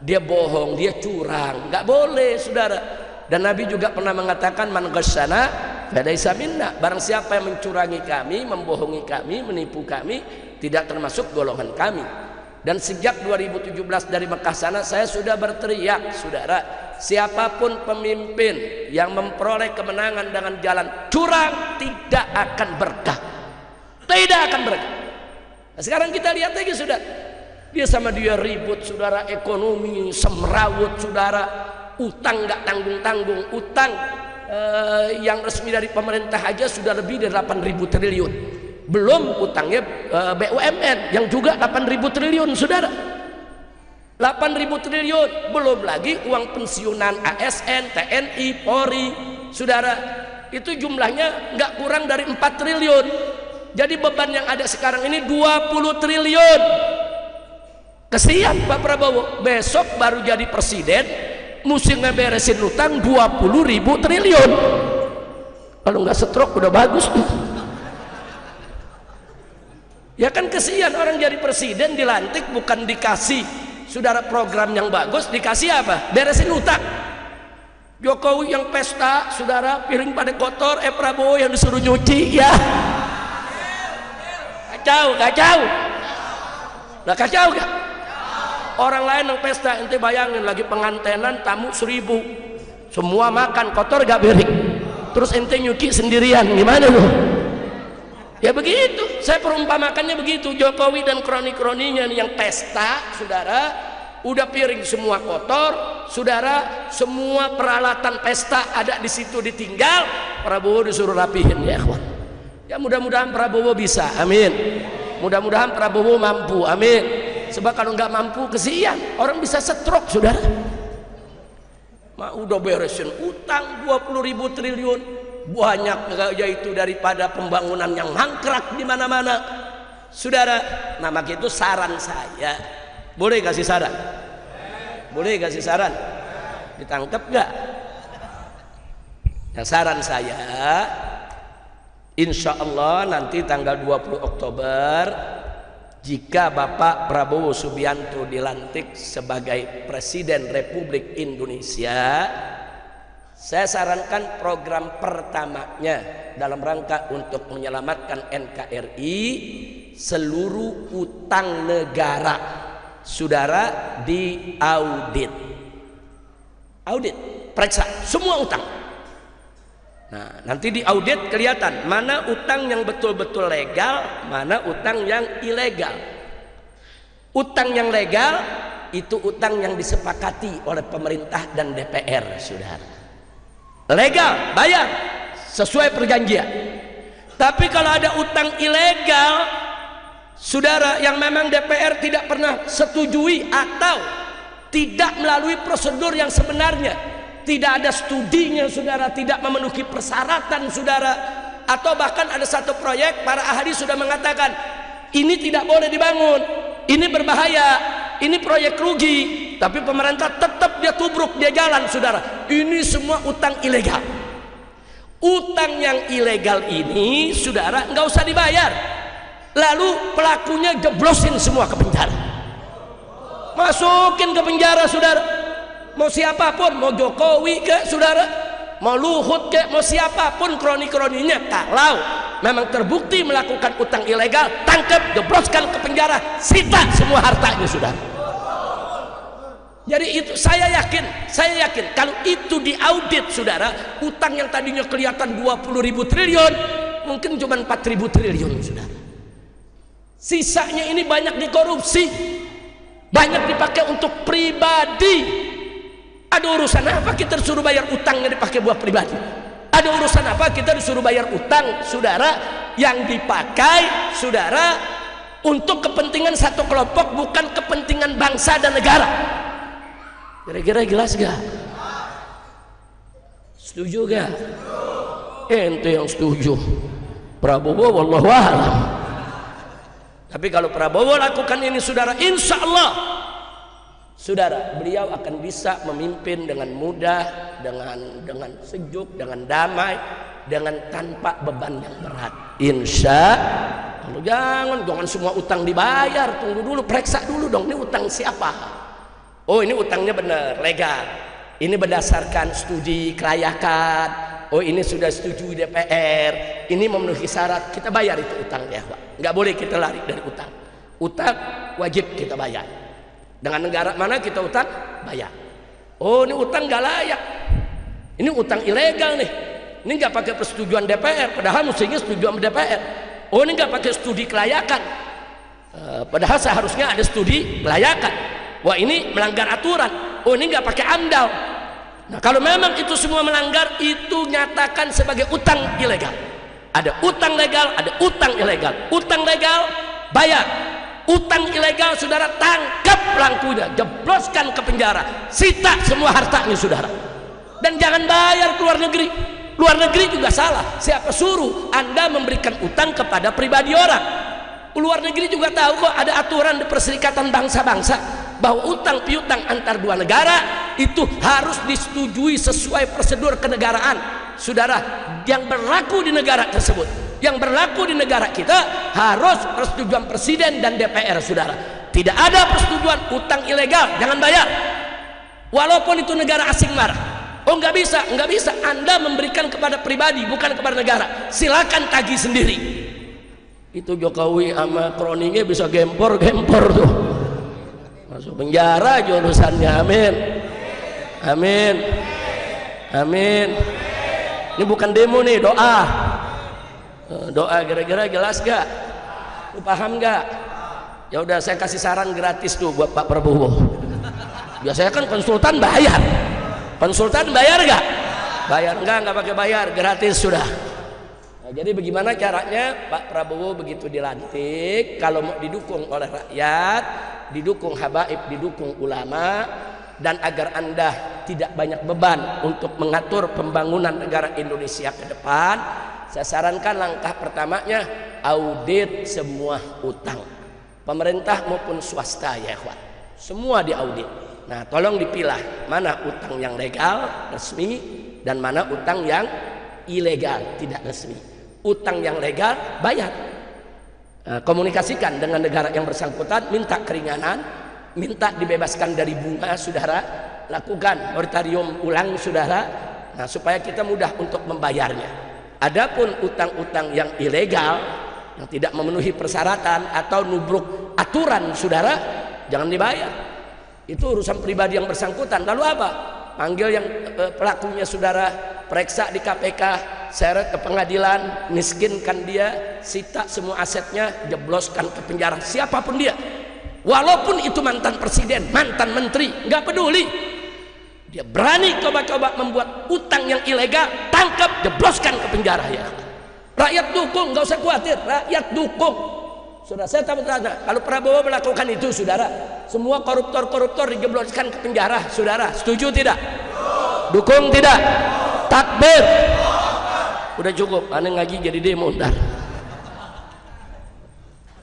Dia bohong, dia curang, nggak boleh, saudara. Dan Nabi juga pernah mengatakan, man ghasyana falaysa minna. Barang siapa yang mencurangi kami, membohongi kami, menipu kami, tidak termasuk golongan kami. Dan sejak 2017 dari Mekah sana saya sudah berteriak, saudara, siapapun pemimpin yang memperoleh kemenangan dengan jalan curang tidak akan berkah. Tidak akan berkah. Nah, sekarang kita lihat lagi, sudah dia sama dia ribut, saudara, ekonomi semrawut, saudara, utang nggak tanggung-tanggung, utang yang resmi dari pemerintah aja sudah lebih dari 8.000 triliun. Belum utangnya BUMN yang juga 8.000 triliun, saudara. 8.000 triliun, belum lagi uang pensiunan ASN, TNI, Polri, saudara. Itu jumlahnya nggak kurang dari 4 triliun. Jadi beban yang ada sekarang ini 20 triliun. Kesian Pak Prabowo, besok baru jadi presiden, mesti ngeberesin utang 20.000 triliun. Kalau nggak stroke udah bagus tuh. Ya kan kesian orang jadi presiden dilantik bukan dikasih saudara program yang bagus, dikasih apa? Beresin utang. Jokowi yang pesta, saudara, piring pada kotor, Prabowo yang disuruh nyuci, ya. Kacau, kacau. Nah, kacau gak? Orang lain yang pesta, ente bayangin lagi pengantenan tamu 1000, semua makan kotor gak piring, terus ente nyuci sendirian, gimana lu? Ya begitu, saya perumpamakannya begitu. Jokowi dan kroni-kroninya yang pesta, saudara, udah piring semua kotor, saudara, semua peralatan pesta ada di situ ditinggal, Prabowo disuruh rapihin, ya kawan. Ya mudah-mudahan Prabowo bisa, amin. Mudah-mudahan Prabowo mampu, amin. Sebab kalau nggak mampu kesian, orang bisa stroke, saudara. Udah beresin utang 20.000 triliun, banyak yaitu daripada pembangunan yang mangkrak di mana-mana, saudara. Nah, maka itu saran saya, boleh kasih saran? Boleh kasih saran? Ditangkap nggak? Nah, saran saya, insya Allah nanti tanggal 20 Oktober jika Bapak Prabowo Subianto dilantik sebagai Presiden Republik Indonesia, saya sarankan program pertamanya dalam rangka untuk menyelamatkan NKRI, seluruh utang negara, saudara, diaudit. Audit, periksa semua utang. Nah, nanti diaudit kelihatan mana utang yang betul-betul legal, mana utang yang ilegal. Utang yang legal itu utang yang disepakati oleh pemerintah dan DPR, saudara. Legal, bayar sesuai perjanjian. Tapi kalau ada utang ilegal, saudara, yang memang DPR tidak pernah setujui atau tidak melalui prosedur yang sebenarnya, tidak ada studinya, saudara, tidak memenuhi persyaratan, saudara, atau bahkan ada satu proyek para ahli sudah mengatakan ini tidak boleh dibangun, ini berbahaya, ini proyek rugi, tapi pemerintah tetap dia tubruk, dia jalan, saudara. Ini semua utang ilegal. Utang yang ilegal ini, saudara, nggak usah dibayar, lalu pelakunya jeblosin semua ke penjara, masukin ke penjara, saudara. Mau siapapun, mau Jokowi ke, saudara, mau Luhut ke, mau siapapun kroni-kroninya, kalau memang terbukti melakukan utang ilegal, tangkap, jebloskan ke penjara, sita semua hartanya, saudara. Jadi itu saya yakin kalau itu diaudit, saudara, utang yang tadinya kelihatan 20.000 triliun mungkin cuma 4.000 triliun, saudara. Sisanya ini banyak dikorupsi, banyak dipakai untuk pribadi. Ada urusan apa kita disuruh bayar utangnya dipakai buat pribadi? Ada urusan apa kita disuruh bayar utang, saudara, yang dipakai, saudara, untuk kepentingan satu kelompok, bukan kepentingan bangsa dan negara? Kira-kira jelas gak? Setuju gak? Ente yang setuju, Prabowo wallahu a'lam. Tapi kalau Prabowo lakukan ini, saudara, insya Allah, saudara, beliau akan bisa memimpin dengan mudah, dengan sejuk, dengan damai, dengan tanpa beban yang berat. Insya Allah. Jangan semua utang dibayar. Tunggu dulu, periksa dulu dong, ini utang siapa? Oh, ini utangnya benar, legal. Ini berdasarkan studi kelayakan. Oh, ini sudah setujui DPR. Ini memenuhi syarat, kita bayar itu utangnya, Pak. Nggak boleh kita lari dari utang. Utang wajib kita bayar. Dengan negara mana kita utang? Bayar. Oh, ini utang nggak layak, ini utang ilegal nih, ini nggak pakai persetujuan DPR, padahal mestinya setujuan DPR. Oh, ini nggak pakai studi kelayakan, padahal seharusnya ada studi kelayakan. Wah, ini melanggar aturan. Oh, ini nggak pakai AMDAL. Nah, kalau memang itu semua melanggar, itu nyatakan sebagai utang ilegal. Ada utang legal, ada utang ilegal. Utang legal bayar, utang ilegal saudara tangkap pelakunya, jebloskan ke penjara, sita semua hartanya saudara, dan jangan bayar ke luar negeri. Luar negeri juga salah. Siapa suruh Anda memberikan utang kepada pribadi orang? Luar negeri juga tahu kok ada aturan di Perserikatan Bangsa-Bangsa bahwa utang piutang antar dua negara itu harus disetujui sesuai prosedur kenegaraan saudara yang berlaku di negara tersebut. Yang berlaku di negara kita harus persetujuan presiden dan DPR saudara. Tidak ada persetujuan utang ilegal jangan bayar, walaupun itu negara asing marah. Oh nggak bisa, nggak bisa. Anda memberikan kepada pribadi bukan kepada negara, silakan tagih sendiri. Itu Jokowi sama kroningnya bisa gempor-gempor tuh, masuk penjara aja urusannya. Amin, amin, amin. Ini bukan demo nih, doa. Doa kira-kira jelas gak? Lu paham gak? Ya udah saya kasih saran gratis tuh buat Pak Prabowo. Biasanya kan konsultan bayar. Konsultan bayar gak? Bayar enggak pakai bayar, gratis sudah. Nah, jadi bagaimana caranya Pak Prabowo begitu dilantik, kalau mau didukung oleh rakyat, didukung habaib, didukung ulama, dan agar Anda tidak banyak beban untuk mengatur pembangunan negara Indonesia ke depan, saya sarankan langkah pertamanya audit semua utang pemerintah maupun swasta ya ikhwan, semua diaudit. Nah tolong dipilah mana utang yang legal resmi dan mana utang yang ilegal tidak resmi. Utang yang legal bayar, komunikasikan dengan negara yang bersangkutan, minta keringanan, minta dibebaskan dari bunga saudara, lakukan moratorium ulang saudara, nah supaya kita mudah untuk membayarnya. Adapun utang-utang yang ilegal yang tidak memenuhi persyaratan atau nubruk aturan saudara, jangan dibayar. Itu urusan pribadi yang bersangkutan. Lalu apa? Panggil yang pelakunya saudara, periksa di KPK, seret ke pengadilan, miskinkan dia, sita semua asetnya, jebloskan ke penjara siapapun dia, walaupun itu mantan presiden, mantan menteri, nggak peduli. Dia berani coba-coba membuat utang yang ilegal, tangkap, jebloskan ke penjara ya. Rakyat dukung, nggak usah khawatir, rakyat dukung. Saudara, saya tahu kalau Prabowo melakukan itu saudara, semua koruptor-koruptor dijebloskan ke penjara saudara, setuju tidak? Dukung tidak? Takbir. Udah cukup, aneh ngaji jadi demo ntar.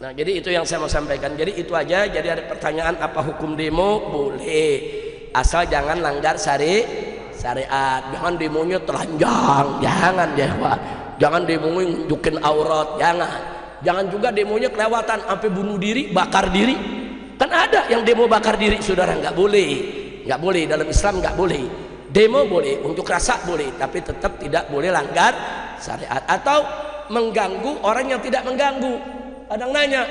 Nah jadi itu yang saya mau sampaikan. Jadi itu aja. Jadi ada pertanyaan apa hukum demo? Boleh, asal jangan langgar syariat. Jangan demonya telanjang, jangan ya Pak. Jangan demonya nunjukin aurat, jangan. Jangan juga demonya kelewatan sampai bunuh diri, bakar diri. Kan ada yang demo bakar diri saudara, nggak boleh. Nggak boleh, dalam Islam nggak boleh. Demo boleh, unjuk rasa boleh, tapi tetap tidak boleh langgar syariat atau mengganggu orang yang tidak mengganggu. Kadang nanya,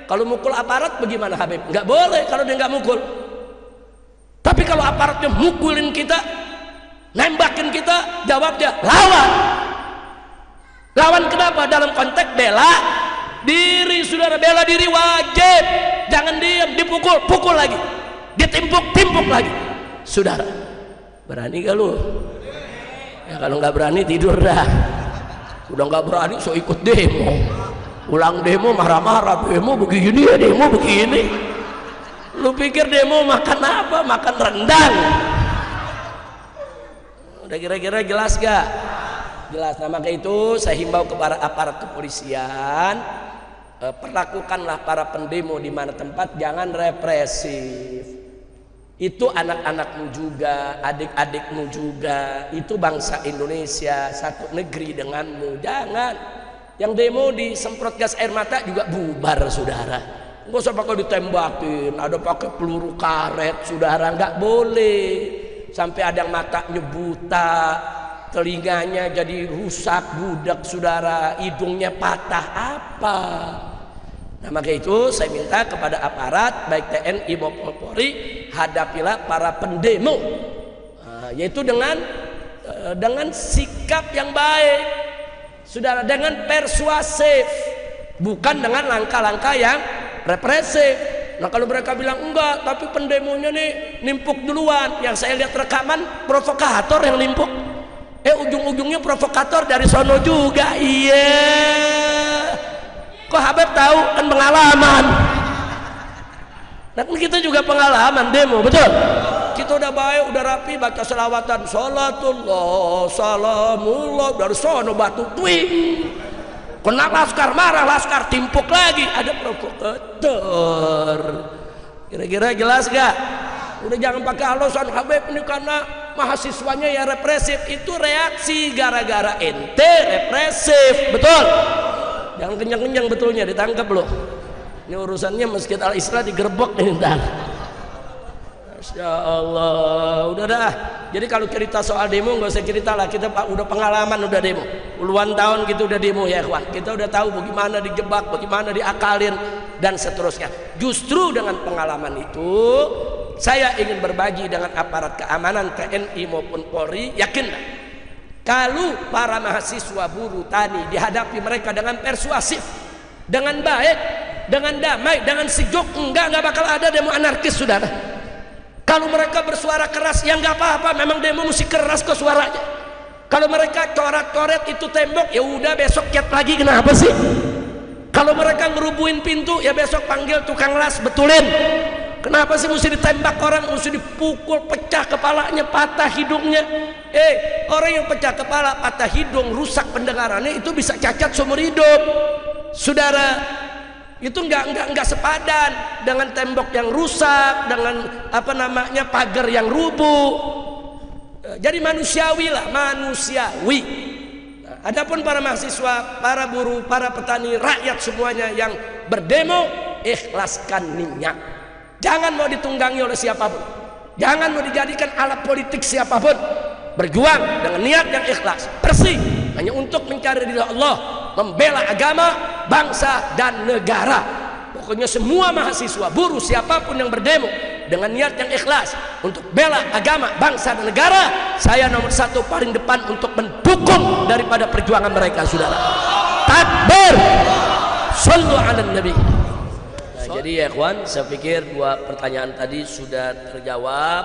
kalau mukul aparat bagaimana Habib? Nggak boleh kalau dia nggak mukul. Tapi kalau aparatnya mukulin kita, nembakin kita, jawabnya lawan. Lawan kenapa? Dalam konteks bela diri saudara, bela diri wajib. Jangan diam, dipukul, pukul lagi, ditimpuk, timpuk lagi saudara. Berani gak lu? Ya kalau nggak berani tidur dah. Udah nggak berani so ikut demo, ulang demo marah-marah, demo begini ya, demo begini. Lu pikir demo makan apa? Makan rendang. Udah kira-kira jelas gak? Jelas. Nah maka itu saya himbau kepada aparat kepolisian, perlakukanlah para pendemo di mana tempat, jangan represif. Itu anak-anakmu juga, adik-adikmu juga, itu bangsa Indonesia, satu negeri denganmu. Jangan yang demo disemprot gas air mata juga bubar saudara. Nggak usah pakai ditembakin, ada pakai peluru karet saudara, nggak boleh. Sampai ada yang matanya buta, telinganya jadi rusak, budak saudara, hidungnya patah, apa? Nah maka itu saya minta kepada aparat baik TNI maupun Polri, hadapilah para pendemo, yaitu dengan sikap yang baik saudara, dengan persuasif, bukan dengan langkah-langkah yang represif. Nah kalau mereka bilang enggak, tapi pendemonya nih nimpuk duluan. Yang saya lihat rekaman provokator yang nimpuk. Ujung-ujungnya provokator dari sono juga. Iya. Kok Habib tahu? Kan pengalaman. Dan kita juga pengalaman demo, betul? Kita udah baik, udah rapi, baca selawatan, salatullah, salamullah, dari sono batu twing. Kena laskar marah, laskar timpuk lagi, ada provokator. Kira-kira jelas gak? Udah jangan pakai alasan Habib ini karena mahasiswanya ya represif. Itu reaksi gara-gara ente represif, betul? Jangan kenyang-kenyang betulnya, ditangkap loh. Ini urusannya Masjid Al-Isra digerebek ini ntar. Masya Allah, udah dah. Jadi kalau cerita soal demo nggak usah cerita lah, kita udah pengalaman udah demo. Puluhan tahun kita udah demo ya ikhwan. Kita udah tahu bagaimana dijebak, bagaimana diakalin dan seterusnya. Justru dengan pengalaman itu, saya ingin berbagi dengan aparat keamanan TNI maupun Polri. Yakinlah, kalau para mahasiswa buruh tani dihadapi mereka dengan persuasif, dengan baik, dengan damai, dengan sejuk, enggak bakal ada demo anarkis, saudara. Kalau mereka bersuara keras, ya nggak apa-apa, memang demo mesti keras kok suaranya. Kalau mereka coret-coret itu tembok, ya udah besok cat lagi, kenapa sih? Kalau mereka ngerubuhin pintu, ya besok panggil tukang las betulin. Kenapa sih mesti ditembak orang, mesti dipukul, pecah kepalanya, patah hidungnya? Orang yang pecah kepala, patah hidung, rusak pendengarannya, itu bisa cacat seumur hidup, saudara. Itu enggak sepadan dengan tembok yang rusak, dengan pagar yang rubuh. Jadi manusiawi lah, manusiawi. Adapun para mahasiswa, para buruh, para petani, rakyat semuanya yang berdemo, ikhlaskan niat. Jangan mau ditunggangi oleh siapapun, jangan mau dijadikan alat politik siapapun. Berjuang dengan niat yang ikhlas, bersih, hanya untuk mencari ridha Allah, membela agama, bangsa dan negara. Pokoknya semua mahasiswa, buruh, siapapun yang berdemo dengan niat yang ikhlas untuk bela agama, bangsa dan negara, saya nomor satu paling depan untuk mendukung daripada perjuangan mereka, saudara. Takbir, shallu ala nabi. Jadi ya kawan, saya pikir dua pertanyaan tadi sudah terjawab,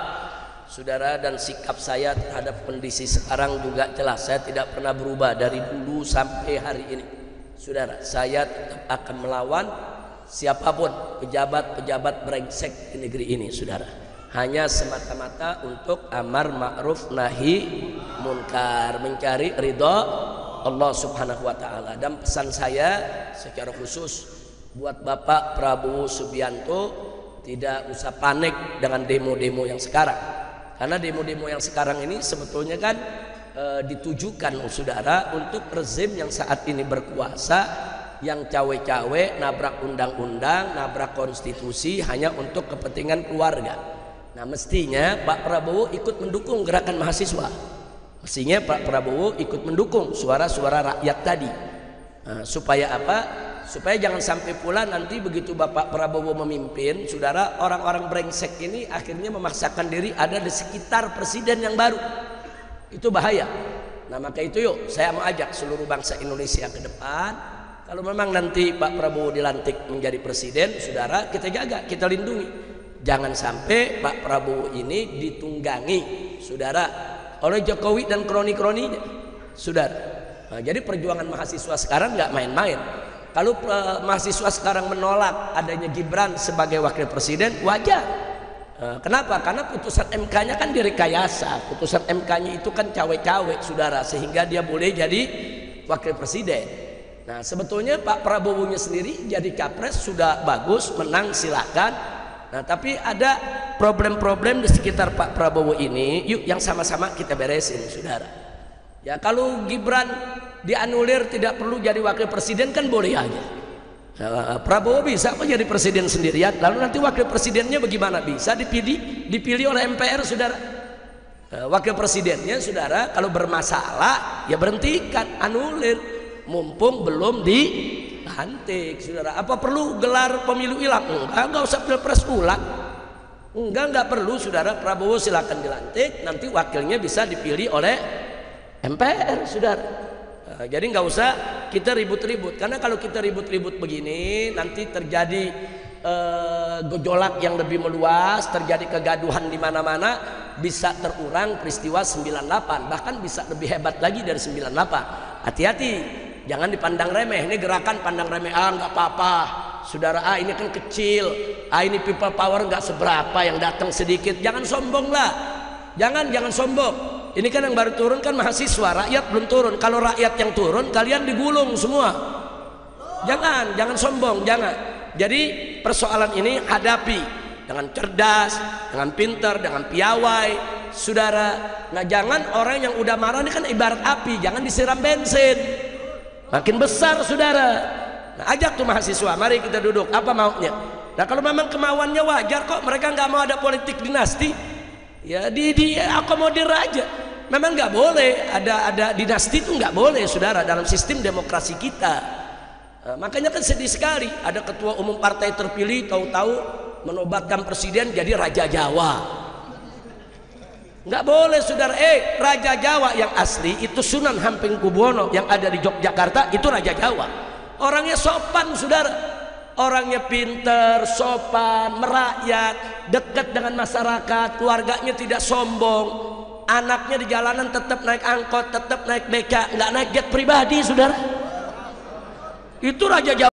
saudara, dan sikap saya terhadap kondisi sekarang juga jelas. Saya tidak pernah berubah dari dulu sampai hari ini, saudara. Saya tetap akan melawan siapapun pejabat-pejabat brengsek di negeri ini, saudara. Hanya semata-mata untuk amar ma'ruf nahi munkar, mencari ridha Allah subhanahu wa ta'ala. Dan pesan saya secara khusus buat Bapak Prabowo Subianto, tidak usah panik dengan demo-demo yang sekarang. Karena demo-demo yang sekarang ini sebetulnya kan ditujukan, saudara, untuk rezim yang saat ini berkuasa, yang cawe-cawe, nabrak undang-undang, nabrak konstitusi hanya untuk kepentingan keluarga. Nah, mestinya Pak Prabowo ikut mendukung gerakan mahasiswa. Mestinya Pak Prabowo ikut mendukung suara-suara rakyat tadi. Nah, supaya apa? Supaya jangan sampai pula nanti begitu Bapak Prabowo memimpin, saudara, orang-orang brengsek ini akhirnya memaksakan diri ada di sekitar presiden yang baru. Itu bahaya. Nah, maka itu yuk, saya mau ajak seluruh bangsa Indonesia ke depan. Kalau memang nanti Pak Prabowo dilantik menjadi presiden, saudara, kita jaga, kita lindungi. Jangan sampai Pak Prabowo ini ditunggangi, saudara, oleh Jokowi dan kroni-kroninya, saudara. Nah, jadi perjuangan mahasiswa sekarang nggak main-main. Kalau mahasiswa sekarang menolak adanya Gibran sebagai wakil presiden, wajar. Kenapa? Karena putusan MK-nya kan direkayasa. Putusan MK-nya itu kan cawe-cawe, saudara, sehingga dia boleh jadi wakil presiden. Nah, sebetulnya Pak Prabowo-nya sendiri jadi capres sudah bagus, menang, silakan. Nah, tapi ada problem-problem di sekitar Pak Prabowo ini, yuk yang sama-sama kita beresin, saudara. Ya, kalau Gibran dianulir tidak perlu jadi wakil presiden kan boleh aja. Prabowo bisa kok jadi presiden sendirian. Lalu nanti wakil presidennya bagaimana? Bisa dipilih oleh MPR, saudara. Wakil presidennya, saudara, kalau bermasalah ya berhentikan, anulir, mumpung belum dilantik, saudara. Apa perlu gelar pemilu ulang? Enggak usah pilpres ulang. Enggak perlu, saudara. Prabowo silakan dilantik, nanti wakilnya bisa dipilih oleh MPR, saudara. Jadi nggak usah kita ribut-ribut, karena kalau kita ribut-ribut begini nanti terjadi gejolak yang lebih meluas, terjadi kegaduhan di mana-mana, bisa terurang peristiwa 98, bahkan bisa lebih hebat lagi dari 98. Hati-hati, jangan dipandang remeh. Ini gerakan pandang remeh, nggak apa-apa saudara, ini kan kecil, ini people power nggak seberapa, yang datang sedikit. Jangan sombong lah, jangan sombong. Ini kan yang baru turun kan mahasiswa, rakyat belum turun. Kalau rakyat yang turun, kalian digulung semua. Jangan sombong, jangan. Jadi persoalan ini hadapi dengan cerdas, dengan pintar, dengan piawai, saudara. Nah, jangan orang yang udah marah ini kan ibarat api, jangan disiram bensin, makin besar, saudara. Nah, ajak tuh mahasiswa, mari kita duduk, apa maunya. Nah, kalau memang kemauannya wajar kok, mereka nggak mau ada politik dinasti, ya diakomodir aja. Memang nggak boleh ada dinasti, itu nggak boleh, saudara, dalam sistem demokrasi kita. Nah, makanya kan sedih sekali ada ketua umum partai terpilih tahu-tahu menobatkan presiden jadi Raja Jawa. Nggak boleh, saudara. Raja Jawa yang asli itu Sunan Hamengkubuwono yang ada di Yogyakarta, itu Raja Jawa. Orangnya sopan, saudara. Orangnya pinter, sopan, merakyat, dekat dengan masyarakat, keluarganya tidak sombong. Anaknya di jalanan tetap naik angkot, tetap naik beca, nggak naik jet pribadi, saudara. Itu Raja Jawa.